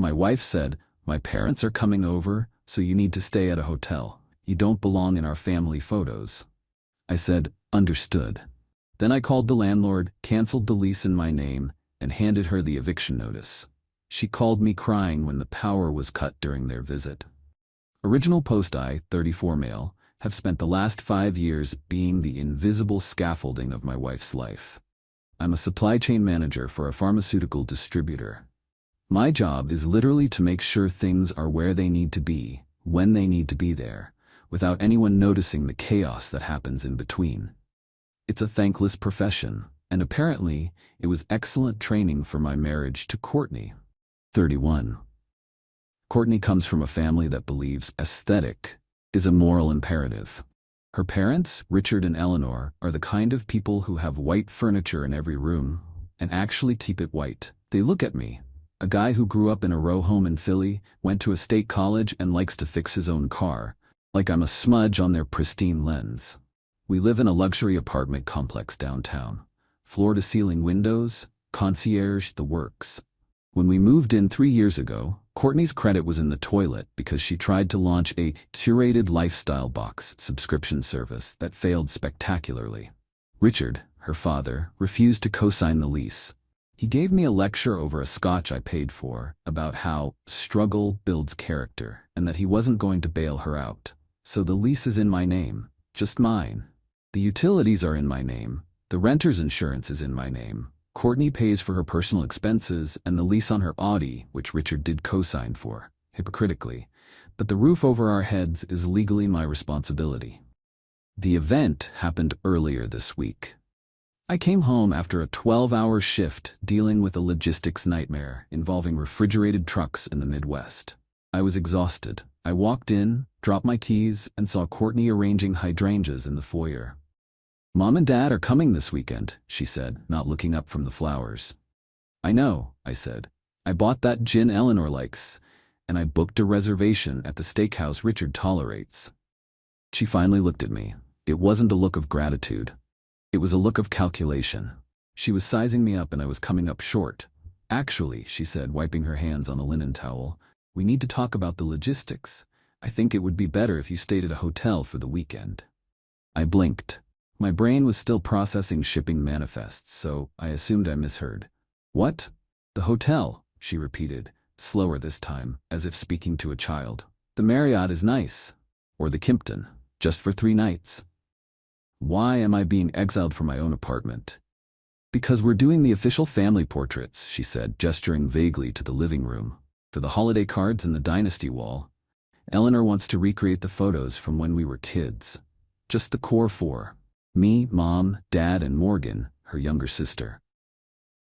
My wife said, "My parents are coming over, so you need to stay at a hotel. You don't belong in our family photos." I said, "Understood." Then I called the landlord, canceled the lease in my name, and handed her the eviction notice. She called me crying when the power was cut during their visit. Original post: I, 34 male, have spent the last 5 years being the invisible scaffolding of my wife's life. I'm a supply chain manager for a pharmaceutical distributor. My job is literally to make sure things are where they need to be, when they need to be there, without anyone noticing the chaos that happens in between. It's a thankless profession, and apparently, it was excellent training for my marriage to Courtney. 31. Courtney comes from a family that believes aesthetic is a moral imperative. Her parents, Richard and Eleanor, are the kind of people who have white furniture in every room and actually keep it white. They look at me, a guy who grew up in a row home in Philly, went to a state college and likes to fix his own car, like I'm a smudge on their pristine lens. We live in a luxury apartment complex downtown. Floor-to-ceiling windows, concierge, the works. When we moved in 3 years ago, Courtney's credit was in the toilet because she tried to launch a curated lifestyle box subscription service that failed spectacularly. Richard, her father, refused to co-sign the lease. He gave me a lecture over a scotch I paid for about how struggle builds character and that he wasn't going to bail her out. So the lease is in my name, just mine. The utilities are in my name. The renter's insurance is in my name. Courtney pays for her personal expenses and the lease on her Audi, which Richard did co-sign for, hypocritically. But the roof over our heads is legally my responsibility. The event happened earlier this week. I came home after a 12-hour shift dealing with a logistics nightmare involving refrigerated trucks in the Midwest. I was exhausted. I walked in, dropped my keys, and saw Courtney arranging hydrangeas in the foyer. "Mom and Dad are coming this weekend," she said, not looking up from the flowers. "I know," I said. "I bought that gin Eleanor likes, and I booked a reservation at the steakhouse Richard tolerates." She finally looked at me. It wasn't a look of gratitude. It was a look of calculation. She was sizing me up and I was coming up short. "Actually," she said, wiping her hands on a linen towel, "we need to talk about the logistics. I think it would be better if you stayed at a hotel for the weekend." I blinked. My brain was still processing shipping manifests, so I assumed I misheard. "What?" "The hotel," she repeated, slower this time, as if speaking to a child. "The Marriott is nice. Or the Kimpton, just for 3 nights. "Why am I being exiled from my own apartment?" "Because we're doing the official family portraits," she said, gesturing vaguely to the living room. "For the holiday cards and the dynasty wall. Eleanor wants to recreate the photos from when we were kids. Just the core 4. Me, Mom, Dad, and Morgan, her younger sister."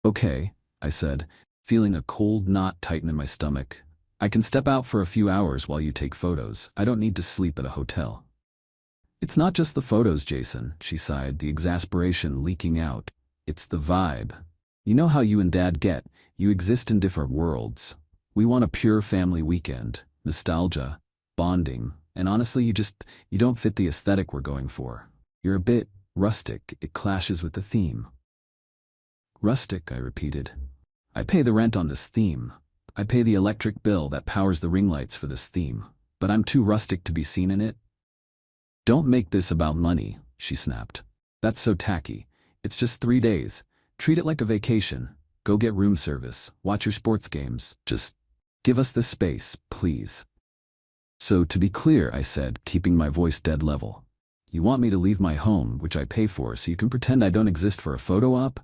"Okay," I said, feeling a cold knot tighten in my stomach. "I can step out for a few hours while you take photos. I don't need to sleep at a hotel." "It's not just the photos, Jason," she sighed, the exasperation leaking out. "It's the vibe. You know how you and Dad get. You exist in different worlds. We want a pure family weekend, nostalgia, bonding, and honestly, you don't fit the aesthetic we're going for. You're a bit rustic. It clashes with the theme." "Rustic," I repeated. "I pay the rent on this theme. I pay the electric bill that powers the ring lights for this theme. But I'm too rustic to be seen in it." "Don't make this about money," she snapped. "That's so tacky. It's just 3 days. Treat it like a vacation. Go get room service, watch your sports games. Just give us this space, please." "So to be clear," I said, keeping my voice dead level, "you want me to leave my home, which I pay for, so you can pretend I don't exist for a photo op?"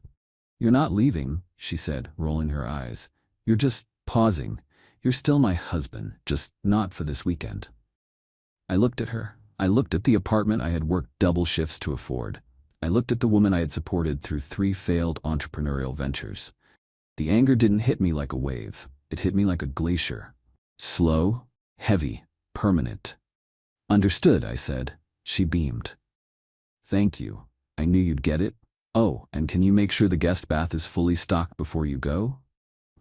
"You're not leaving," she said, rolling her eyes. "You're just pausing. You're still my husband, just not for this weekend." I looked at her. I looked at the apartment I had worked double shifts to afford. I looked at the woman I had supported through 3 failed entrepreneurial ventures. The anger didn't hit me like a wave. It hit me like a glacier. Slow, heavy, permanent. "Understood," I said. She beamed. "Thank you. I knew you'd get it. Oh, and can you make sure the guest bath is fully stocked before you go?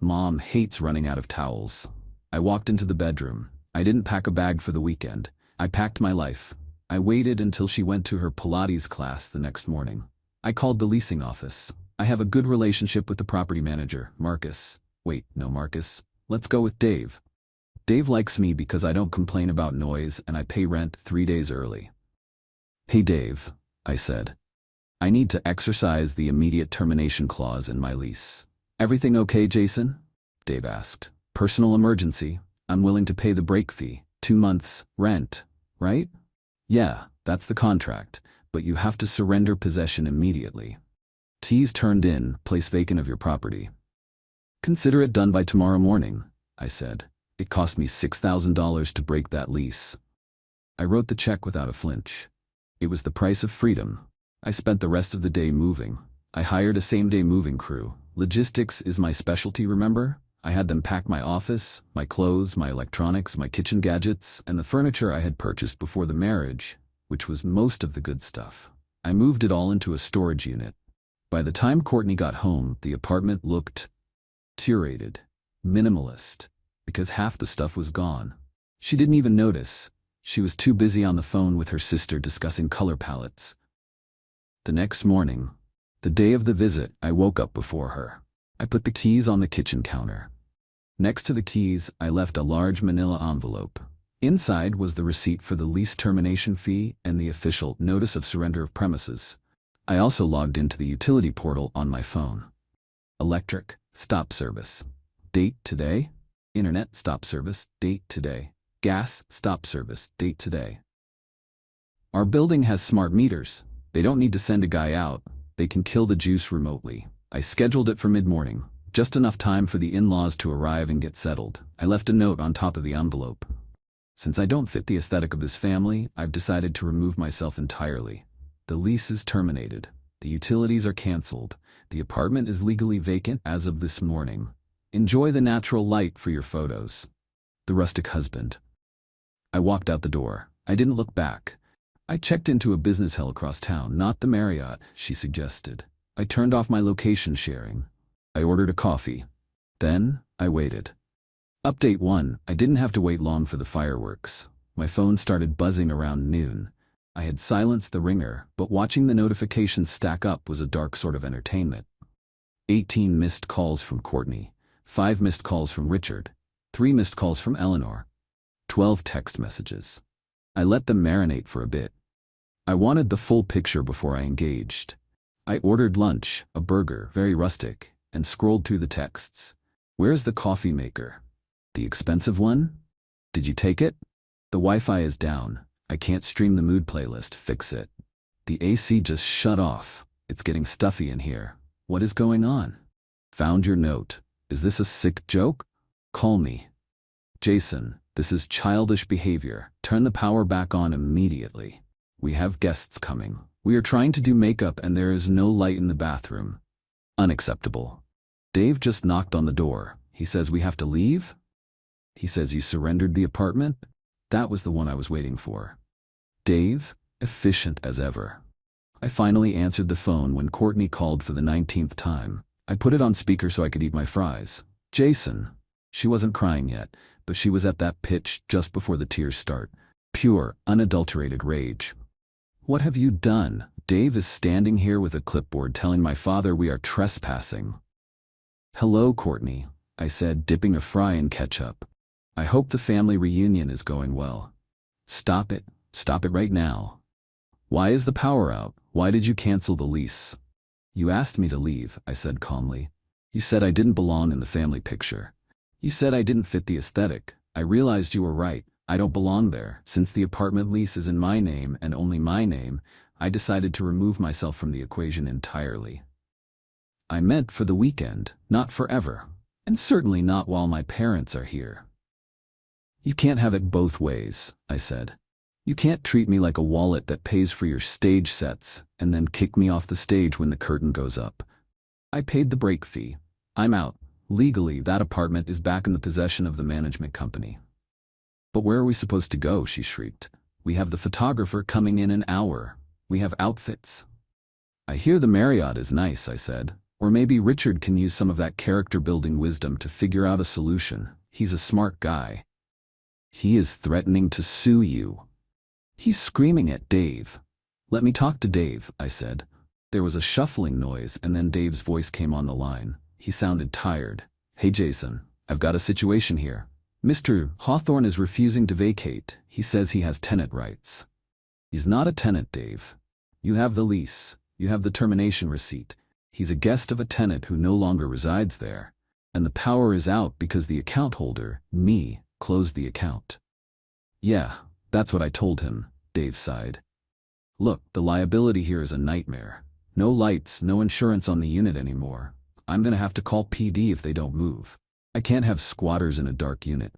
Mom hates running out of towels." I walked into the bedroom. I didn't pack a bag for the weekend. I packed my life. I waited until she went to her Pilates class the next morning. I called the leasing office. I have a good relationship with the property manager, Marcus. Wait, no, Marcus. Let's go with Dave. Dave likes me because I don't complain about noise and I pay rent 3 days early. Hey Dave, I said. I need to exercise the immediate termination clause in my lease. Everything okay, Jason? Dave asked. Personal emergency. I'm willing to pay the break fee. 2 months, rent, right? Yeah, that's the contract, but you have to surrender possession immediately. Keys turned in, place vacant of your property. Consider it done by tomorrow morning, I said. It cost me $6,000 to break that lease. I wrote the check without a flinch. It was the price of freedom. I spent the rest of the day moving. I hired a same-day moving crew. Logistics is my specialty, remember? I had them pack my office, my clothes, my electronics, my kitchen gadgets, and the furniture I had purchased before the marriage, which was most of the good stuff. I moved it all into a storage unit. By the time Courtney got home, the apartment looked curated, minimalist, because half the stuff was gone. She didn't even notice. She was too busy on the phone with her sister discussing color palettes. The next morning, the day of the visit, I woke up before her. I put the keys on the kitchen counter. Next to the keys, I left a large manila envelope. Inside was the receipt for the lease termination fee and the official notice of surrender of premises. I also logged into the utility portal on my phone. Electric, stop service. Date today. Internet, stop service. Date today. Gas, stop service. Date today. Our building has smart meters. They don't need to send a guy out. They can kill the juice remotely. I scheduled it for mid-morning, just enough time for the in-laws to arrive and get settled. I left a note on top of the envelope. Since I don't fit the aesthetic of this family, I've decided to remove myself entirely. The lease is terminated. The utilities are canceled. The apartment is legally vacant as of this morning. Enjoy the natural light for your photos. The rustic husband. I walked out the door. I didn't look back. I checked into a business hell across town, not the Marriott, she suggested. I turned off my location sharing. I ordered a coffee. Then, I waited. Update 1, I didn't have to wait long for the fireworks. My phone started buzzing around noon. I had silenced the ringer, but watching the notifications stack up was a dark sort of entertainment. 18 missed calls from Courtney, 5 missed calls from Richard, 3 missed calls from Eleanor, 12 text messages. I let them marinate for a bit. I wanted the full picture before I engaged. I ordered lunch, a burger, very rustic, and scrolled through the texts. Where's the coffee maker? The expensive one? Did you take it? The Wi-Fi is down. I can't stream the mood playlist, fix it. The AC just shut off. It's getting stuffy in here. What is going on? Found your note. Is this a sick joke? Call me. Jason, this is childish behavior. Turn the power back on immediately. We have guests coming. We are trying to do makeup and there is no light in the bathroom. Unacceptable. Dave just knocked on the door. He says we have to leave? He says you surrendered the apartment? That was the one I was waiting for. Dave, efficient as ever. I finally answered the phone when Courtney called for the 19th time. I put it on speaker so I could eat my fries. Jason. She wasn't crying yet, but she was at that pitch just before the tears start. Pure, unadulterated rage. What have you done? Dave is standing here with a clipboard telling my father we are trespassing. Hello, Courtney, I said, dipping a fry in ketchup. I hope the family reunion is going well. Stop it. Stop it right now. Why is the power out? Why did you cancel the lease? You asked me to leave, I said calmly. You said I didn't belong in the family picture. You said I didn't fit the aesthetic. I realized you were right. I don't belong there. Since the apartment lease is in my name and only my name, I decided to remove myself from the equation entirely. I meant for the weekend, not forever, and certainly not while my parents are here. You can't have it both ways, I said. You can't treat me like a wallet that pays for your stage sets and then kick me off the stage when the curtain goes up. I paid the break fee. I'm out. Legally, that apartment is back in the possession of the management company. But where are we supposed to go? She shrieked. We have the photographer coming in an hour. We have outfits. I hear the Marriott is nice, I said. Or maybe Richard can use some of that character-building wisdom to figure out a solution. He's a smart guy. He is threatening to sue you. He's screaming at Dave. Let me talk to Dave, I said. There was a shuffling noise and then Dave's voice came on the line. He sounded tired. Hey Jason, I've got a situation here. Mr. Hawthorne is refusing to vacate. He says he has tenant rights. He's not a tenant, Dave. You have the lease. You have the termination receipt. He's a guest of a tenant who no longer resides there. And the power is out because the account holder, me, closed the account. Yeah, that's what I told him, Dave sighed. Look, the liability here is a nightmare. No lights, no insurance on the unit anymore. I'm gonna have to call PD if they don't move. I can't have squatters in a dark unit.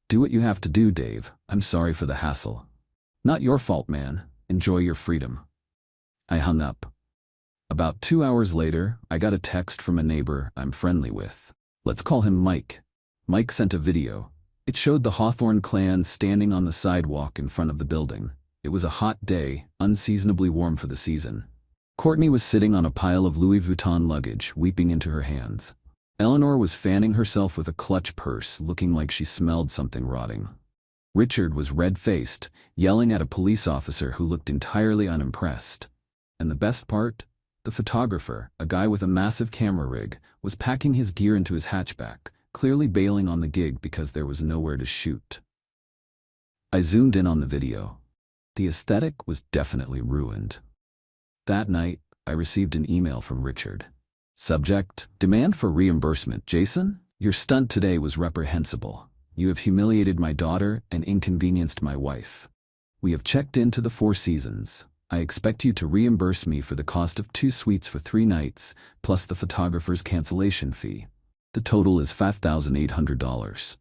Do what you have to do, Dave. I'm sorry for the hassle. Not your fault, man. Enjoy your freedom. I hung up. About 2 hours later, I got a text from a neighbor I'm friendly with. Let's call him Mike. Mike sent a video. It showed the Hawthorne clan standing on the sidewalk in front of the building. It was a hot day, unseasonably warm for the season. Courtney was sitting on a pile of Louis Vuitton luggage, weeping into her hands. Eleanor was fanning herself with a clutch purse, looking like she smelled something rotting. Richard was red-faced, yelling at a police officer who looked entirely unimpressed. And the best part? The photographer, a guy with a massive camera rig, was packing his gear into his hatchback, clearly bailing on the gig because there was nowhere to shoot. I zoomed in on the video. The aesthetic was definitely ruined. That night, I received an email from Richard. Subject: demand for reimbursement. Jason, your stunt today was reprehensible. You have humiliated my daughter and inconvenienced my wife. We have checked into the Four Seasons. I expect you to reimburse me for the cost of 2 suites for 3 nights, plus the photographer's cancellation fee. The total is $5,800.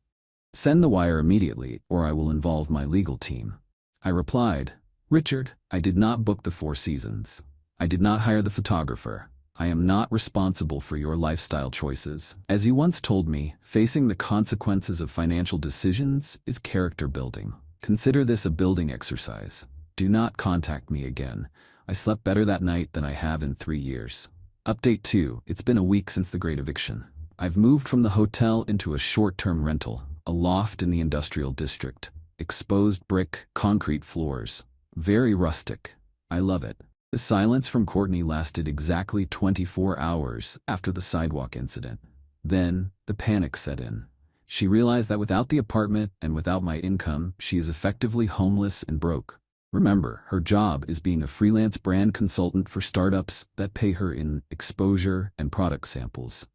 Send the wire immediately, or I will involve my legal team. I replied, Richard, I did not book the Four Seasons. I did not hire the photographer. I am not responsible for your lifestyle choices. As you once told me, facing the consequences of financial decisions is character building. Consider this a building exercise. Do not contact me again. I slept better that night than I have in 3 years. Update 2. It's been a week since the great eviction. I've moved from the hotel into a short-term rental, a loft in the industrial district. Exposed brick, concrete floors. Very rustic. I love it. The silence from Courtney lasted exactly 24 hours after the sidewalk incident. Then, the panic set in. She realized that without the apartment and without my income, she is effectively homeless and broke. Remember, her job is being a freelance brand consultant for startups that pay her in exposure and product samples.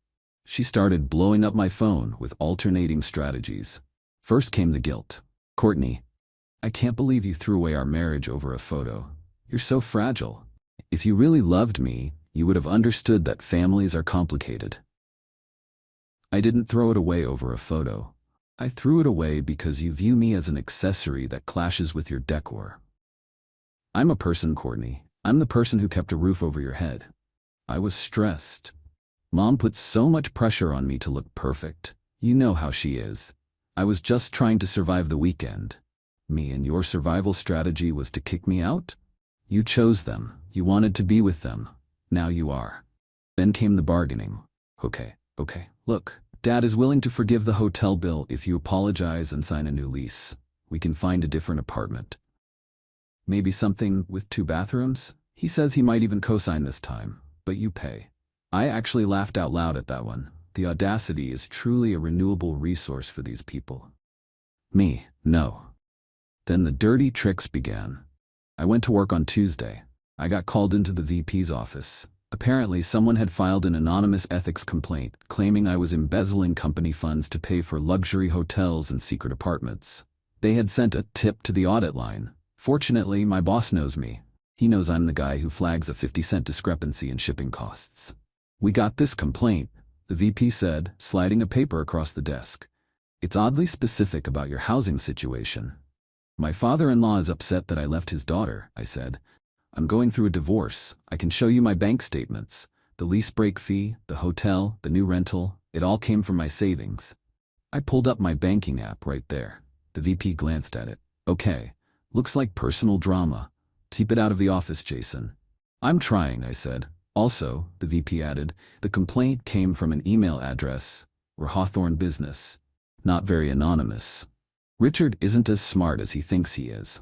She started blowing up my phone with alternating strategies. First came the guilt. Courtney, I can't believe you threw away our marriage over a photo. You're so fragile. If you really loved me, you would have understood that families are complicated. I didn't throw it away over a photo. I threw it away because you view me as an accessory that clashes with your decor. I'm a person, Courtney. I'm the person who kept a roof over your head. I was stressed. Mom put so much pressure on me to look perfect. You know how she is. I was just trying to survive the weekend. Me and your survival strategy was to kick me out? You chose them. You wanted to be with them. Now you are. Then came the bargaining. Okay. Look, Dad is willing to forgive the hotel bill if you apologize and sign a new lease. We can find a different apartment. Maybe something with 2 bathrooms? He says he might even co-sign this time, but you pay. I actually laughed out loud at that one. The audacity is truly a renewable resource for these people. Me, no. Then the dirty tricks began. I went to work on Tuesday. I got called into the VP's office. Apparently, someone had filed an anonymous ethics complaint, claiming I was embezzling company funds to pay for luxury hotels and secret apartments. They had sent a tip to the audit line. Fortunately, my boss knows me. He knows I'm the guy who flags a 50-cent discrepancy in shipping costs. We got this complaint, the VP said, sliding a paper across the desk. It's oddly specific about your housing situation. My father-in-law is upset that I left his daughter, I said. I'm going through a divorce. I can show you my bank statements. The lease break fee, the hotel, the new rental, it all came from my savings. I pulled up my banking app right there. The VP glanced at it. Okay, looks like personal drama. Keep it out of the office, Jason. I'm trying, I said. Also, the VP added, the complaint came from an email address, or Hawthorne Business. Not very anonymous. Richard isn't as smart as he thinks he is.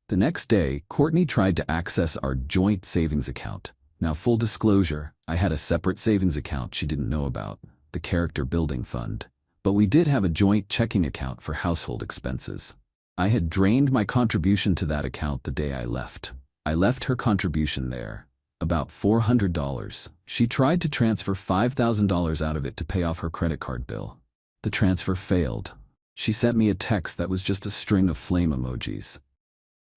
The next day, Courtney tried to access our joint savings account. Now, full disclosure, I had a separate savings account she didn't know about. the character building fund. But we did have a joint checking account for household expenses. I had drained my contribution to that account the day I left. I left her contribution there, about $400. She tried to transfer $5,000 out of it to pay off her credit card bill. The transfer failed. She sent me a text that was just a string of flame emojis.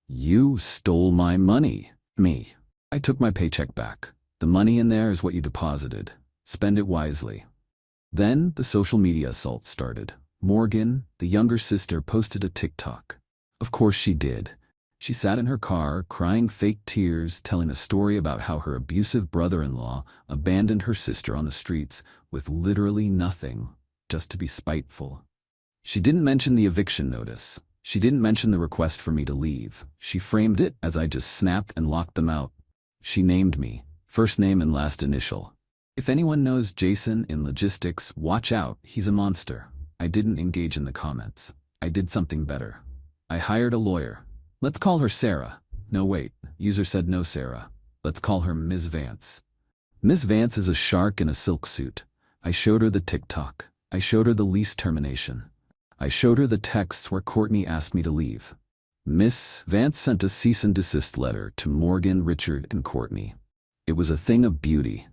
"You stole my money." Me. I took my paycheck back. The money in there is what you deposited. Spend it wisely. Then the social media assault started. Morgan, the younger sister, posted a TikTok. Of course she did. She sat in her car, crying fake tears, telling a story about how her abusive brother-in-law abandoned her sister on the streets with literally nothing, just to be spiteful. She didn't mention the eviction notice. She didn't mention the request for me to leave. She framed it as I just snapped and locked them out. She named me, first name and last initial. If anyone knows Jason in logistics, watch out, he's a monster. I didn't engage in the comments. I did something better. I hired a lawyer. Let's call her Sarah. No wait, user said no Sarah. Let's call her Ms. Vance. Ms. Vance is a shark in a silk suit. I showed her the TikTok. I showed her the lease termination. I showed her the texts where Courtney asked me to leave. Miss Vance sent a cease and desist letter to Morgan, Richard, and Courtney. It was a thing of beauty.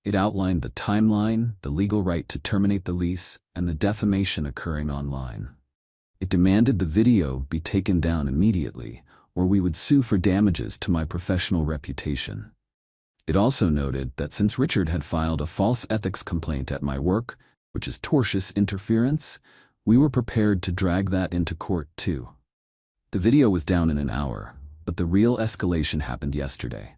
It outlined the timeline, the legal right to terminate the lease, and the defamation occurring online. It demanded the video be taken down immediately, or we would sue for damages to my professional reputation. It also noted that since Richard had filed a false ethics complaint at my work, which is tortious interference, we were prepared to drag that into court too. The video was down in an hour, but the real escalation happened yesterday.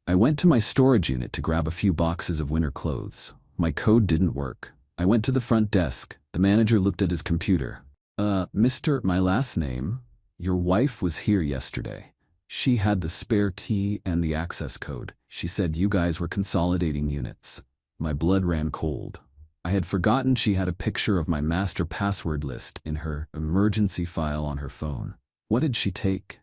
I went to my storage unit to grab a few boxes of winter clothes. My code didn't work. I went to the front desk. The manager looked at his computer. Mr. My last name, your wife was here yesterday. She had the spare key and the access code. She said you guys were consolidating units. My blood ran cold. I had forgotten she had a picture of my master password list in her emergency file on her phone. What did she take?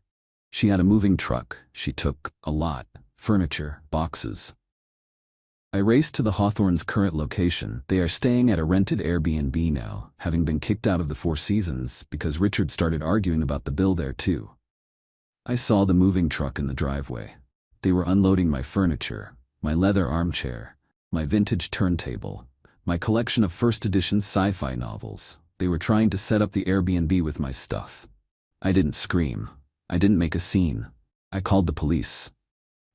She had a moving truck. She took a lot. Furniture, boxes. I raced to the Hawthorne's current location. They are staying at a rented Airbnb now, having been kicked out of the Four Seasons because Richard started arguing about the bill there too. I saw the moving truck in the driveway. They were unloading my furniture, my leather armchair, my vintage turntable, my collection of first edition sci-fi novels. They were trying to set up the Airbnb with my stuff. I didn't scream. I didn't make a scene. I called the police.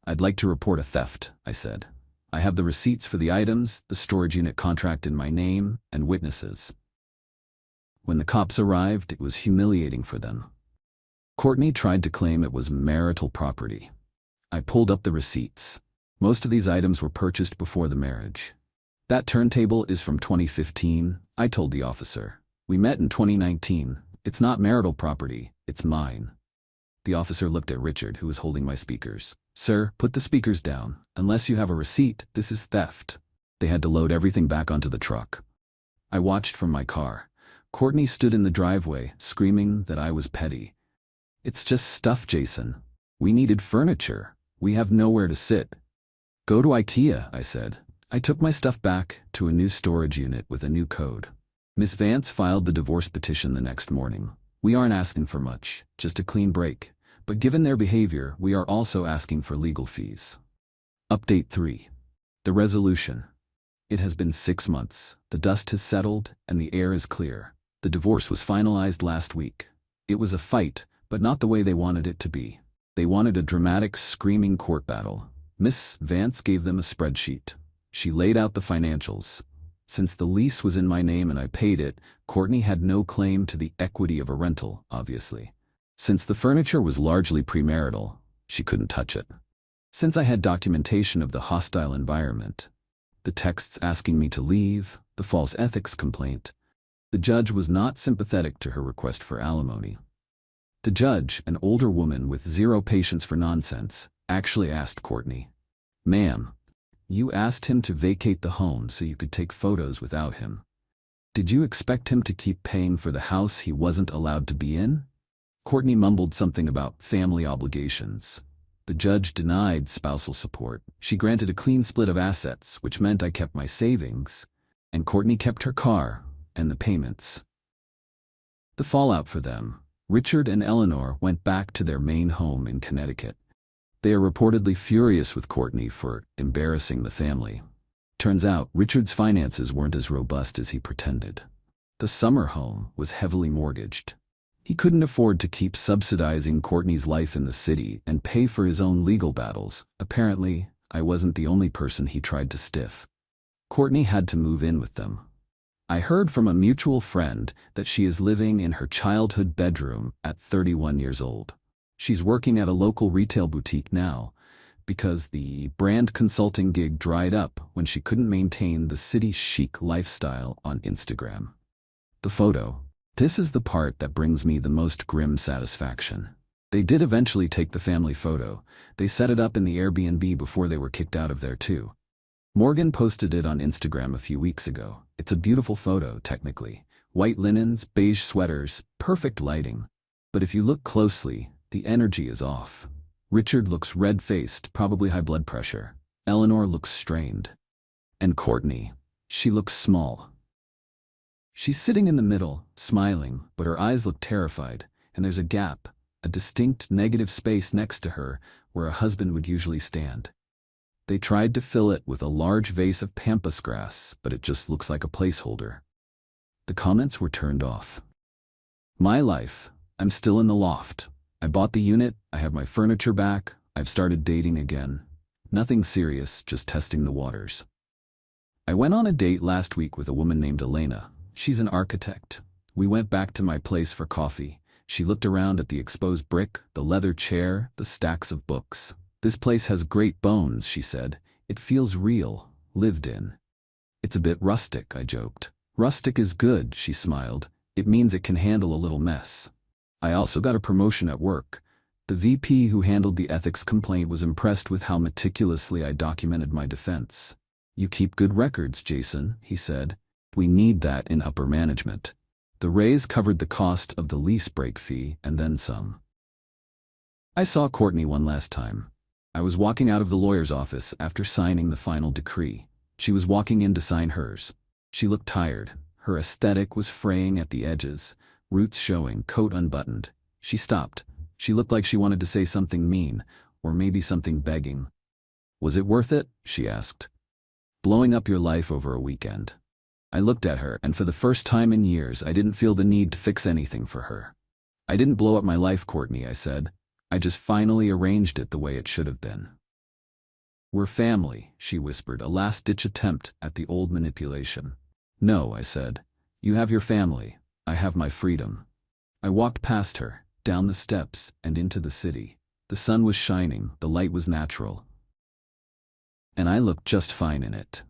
"I'd like to report a theft," I said. "I have the receipts for the items, the storage unit contract in my name, and witnesses." When the cops arrived, it was humiliating for them. Courtney tried to claim it was marital property. I pulled up the receipts. Most of these items were purchased before the marriage. "That turntable is from 2015, I told the officer. "We met in 2019. It's not marital property, it's mine." The officer looked at Richard, who was holding my speakers. "Sir, put the speakers down. Unless you have a receipt, this is theft." They had to load everything back onto the truck. I watched from my car. Courtney stood in the driveway, screaming that I was petty. "It's just stuff, Jason. We needed furniture. We have nowhere to sit." "Go to IKEA," I said. I took my stuff back to a new storage unit with a new code. Miss Vance filed the divorce petition the next morning. "We aren't asking for much, just a clean break. But given their behavior, we are also asking for legal fees." Update 3. The resolution. It has been 6 months. The dust has settled, and the air is clear. The divorce was finalized last week. It was a fight, but not the way they wanted it to be. They wanted a dramatic, screaming court battle. Miss Vance gave them a spreadsheet. She laid out the financials. Since the lease was in my name and I paid it, Courtney had no claim to the equity of a rental, obviously. Since the furniture was largely premarital, she couldn't touch it. Since I had documentation of the hostile environment, the texts asking me to leave, the false ethics complaint, the judge was not sympathetic to her request for alimony. The judge, an older woman with zero patience for nonsense, actually asked Courtney, "Ma'am, you asked him to vacate the home so you could take photos without him. Did you expect him to keep paying for the house he wasn't allowed to be in?" Courtney mumbled something about family obligations. The judge denied spousal support. She granted a clean split of assets, which meant I kept my savings. And Courtney kept her car and the payments. The fallout for them. Richard and Eleanor went back to their main home in Connecticut. They are reportedly furious with Courtney for embarrassing the family. Turns out, Richard's finances weren't as robust as he pretended. The summer home was heavily mortgaged. He couldn't afford to keep subsidizing Courtney's life in the city and pay for his own legal battles. Apparently, I wasn't the only person he tried to stiff. Courtney had to move in with them. I heard from a mutual friend that she is living in her childhood bedroom at 31 years old. She's working at a local retail boutique now because the brand consulting gig dried up when she couldn't maintain the city chic lifestyle on Instagram. The photo. This is the part that brings me the most grim satisfaction. They did eventually take the family photo. They set it up in the Airbnb before they were kicked out of there too. Morgan posted it on Instagram a few weeks ago. It's a beautiful photo, technically. White linens, beige sweaters, perfect lighting. But if you look closely, the energy is off. Richard looks red-faced, probably high blood pressure. Eleanor looks strained. And Courtney, she looks small. She's sitting in the middle, smiling, but her eyes look terrified, and there's a gap, a distinct negative space next to her where a husband would usually stand. They tried to fill it with a large vase of pampas grass, but it just looks like a placeholder. The comments were turned off. My life. I'm still in the loft. I bought the unit, I have my furniture back, I've started dating again. Nothing serious, just testing the waters. I went on a date last week with a woman named Elena. She's an architect. We went back to my place for coffee. She looked around at the exposed brick, the leather chair, the stacks of books. This place has great bones, she said. It feels real, lived in. It's a bit rustic, I joked. Rustic is good, she smiled. It means it can handle a little mess. I also got a promotion at work. The VP who handled the ethics complaint was impressed with how meticulously I documented my defense. You keep good records, Jason, he said. We need that in upper management. The raise covered the cost of the lease break fee and then some. I saw Courtney one last time. I was walking out of the lawyer's office after signing the final decree. She was walking in to sign hers. She looked tired. Her aesthetic was fraying at the edges, roots showing, coat unbuttoned. She stopped. She looked like she wanted to say something mean, or maybe something begging. Was it worth it? She asked. Blowing up your life over a weekend. I looked at her, and for the first time in years, I didn't feel the need to fix anything for her. I didn't blow up my life, Courtney, I said. I just finally arranged it the way it should have been. We're family, she whispered, a last-ditch attempt at the old manipulation. No, I said. You have your family. I have my freedom. I walked past her, down the steps, and into the city. The sun was shining, the light was natural. And I looked just fine in it.